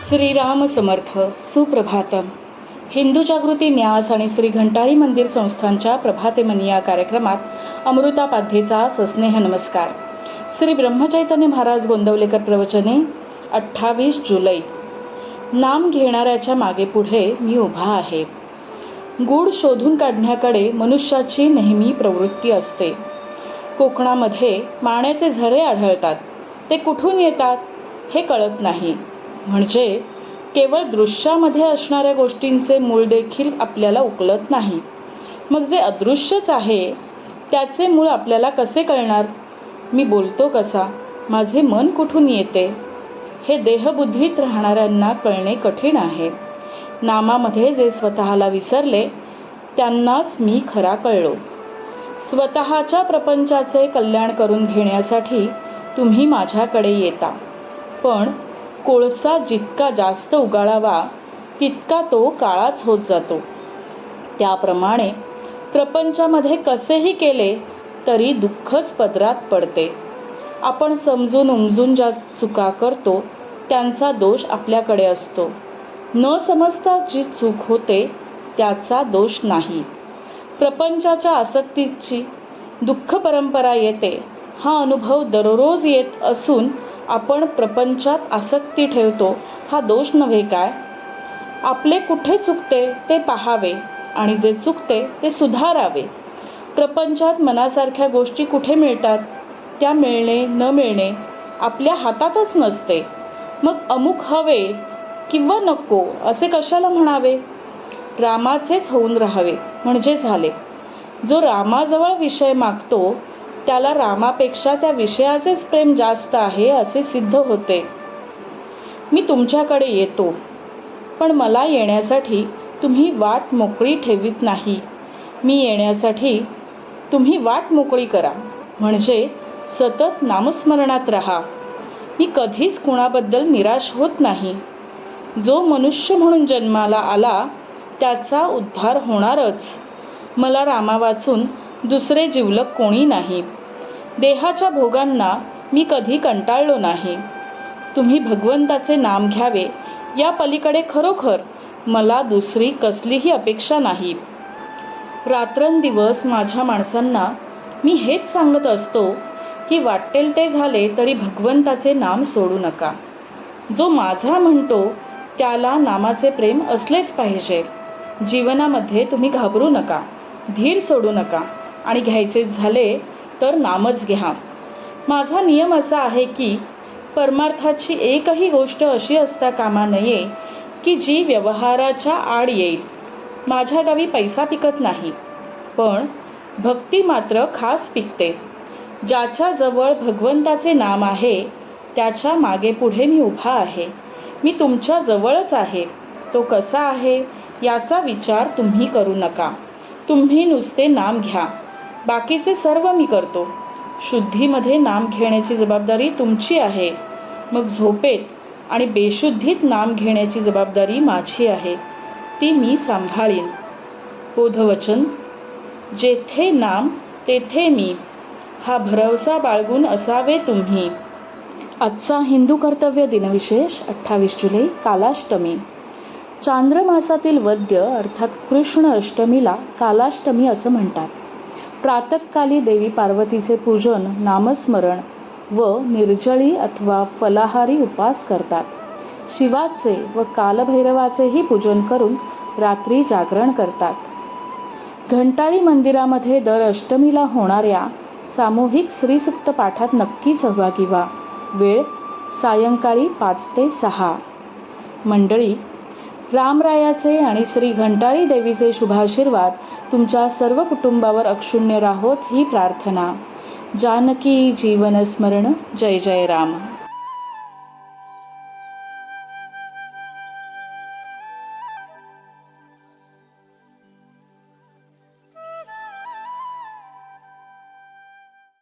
श्रीराम समर्थ. सुप्रभातम. हिंदू जागृती न्यास आणि श्री घंटाळी मंदिर संस्थांच्या प्रभातेमनी या कार्यक्रमात अमृतापाध्येचा सस्नेह नमस्कार. श्री ब्रह्मचैतन्य महाराज गोंदवलेकर प्रवचने 28 जुलै. नाम घेणाऱ्याच्या मागे पुढे मी उभा आहे. गूढ शोधून काढण्याकडे मनुष्याची नेहमी प्रवृत्ती असते. कोकणामध्ये माण्याचे झरे आढळतात. ते कुठून येतात हे कळत नाही. म्हणजे केवळ दृश्यामध्ये असणाऱ्या गोष्टींचे मूळ देखील आपल्याला उकलत नाही. मग जे अदृश्यच आहे त्याचे मूळ आपल्याला कसे कळणार? मी बोलतो कसा? माझे मन कुठून येते? हे देहबुद्धीत राहणाऱ्यांना कळणे कठीण आहे. नामामध्ये जे स्वतःला विसरले त्यांनाच मी खरा कळलो. स्वतःच्या प्रपंचाचे कल्याण करून घेण्यासाठी तुम्ही माझ्याकडे येता, पण कोळसा जितका जास्त उगाळावा तितका तो काळाच होत जातो. त्याप्रमाणे प्रपंचामध्ये कसेही केले तरी दुःखच पदरात पडते. आपण समजून उमजून ज्या चुका करतो त्यांचा दोष आपल्याकडे असतो. न समजता जी चूक होते त्याचा दोष नाही. प्रपंचाच्या आसक्तीची दुःख परंपरा येते. हा अनुभव दररोज येत असून आपण प्रपंचात आसक्ती ठेवतो हा दोष नव्हे काय? आपले कुठे चुकते ते पाहावे आणि जे चुकते ते सुधारावे. प्रपंचात मनासारख्या गोष्टी कुठे मिळतात? त्या मिळणे न मिळणे आपल्या हातातच नसते. मग अमुक हवे किंवा नको असे कशाला म्हणावे? रामाचेच होऊन राहावे म्हणजे झाले. जो रामाजवळ विषय मागतो त्याला रामापेक्षा त्या विषयाचेच प्रेम जास्त आहे असे सिद्ध होते. मी तुमच्याकडे येतो, पण मला येण्यासाठी तुम्ही वाट मोकळी ठेवीत नाही. मी येण्यासाठी तुम्ही वाट मोकळी करा, म्हणजे सतत नामस्मरणात राहा. मी कधीच कुणाबद्दल निराश होत नाही. जो मनुष्य म्हणून जन्माला आला त्याचा उद्धार होणारच. मला रामा वाचून दुसरे जिवलग कोणी नाही. देहाच्या भोगांना मी कधी कंटाळलो नाही. तुम्ही भगवंताचे नाम घ्यावे या पलीकडे खरोखर मला दुसरी कसलीही अपेक्षा नाही. रात्रंदिवस माझ्या माणसांना मी हेच सांगत असतो की वाटेल ते झाले तरी भगवंताचे नाम सोडू नका. जो माझा म्हणतो त्याला नामाचे प्रेम असलेच पाहिजे. जीवनामध्ये तुम्ही घाबरू नका, धीर सोडू नका आणि घ्यायचेच झाले तर नामच घ्या. माझा नियम असा आहे की परमार्थाची एकही गोष्ट अशी असता कामा नये की जी व्यवहाराच्या आड येईल. माझ्या गावी पैसा पिकत नाही, पण भक्ती मात्र खास पिकते. ज्याच्याजवळ भगवंताचे नाम आहे त्याच्या मागे पुढे मी उभा आहे. मी तुमच्या जवळच आहे. तो कसा आहे याचा विचार तुम्ही करू नका. तुम्ही नुसते नाम घ्या, बाकीचे सर्व मी करतो. शुद्धीमध्ये नाम घेण्याची जबाबदारी तुमची आहे. मग झोपेत आणि बेशुद्धीत नाम घेण्याची जबाबदारी माझी आहे. ती मी सांभाळीन. बोधवचन. जेथे नाम तेथे मी, हा भरवसा बाळगून असावे तुम्ही. आजचा हिंदू कर्तव्य दिनविशेष 28 जुलै कालाष्टमी. चांद्रमासातील वद्य अर्थात कृष्ण अष्टमीला कालाष्टमी असं म्हणतात. प्रातःकाली देवी पार्वतीचे पूजन, नामस्मरण व निर्जळी अथवा फलाहारी उपास करतात. शिवाचे व कालभैरवाचेही पूजन करून रात्री जागरण करतात. घंटाळी मंदिरामध्ये दर अष्टमीला होणाऱ्या सामूहिक श्रीसूक्त पाठात नक्की सहभागी व्हा. वेळ सायंकाळी 5 ते 6. मंडळी, रामरायाचे आणि श्री घंटाळी देवीचे शुभाशीर्वाद तुमच्या सर्व कुटुंबावर अक्षुण्य राहोत ही प्रार्थना. जानकी जीवन स्मरण. जय जय राम.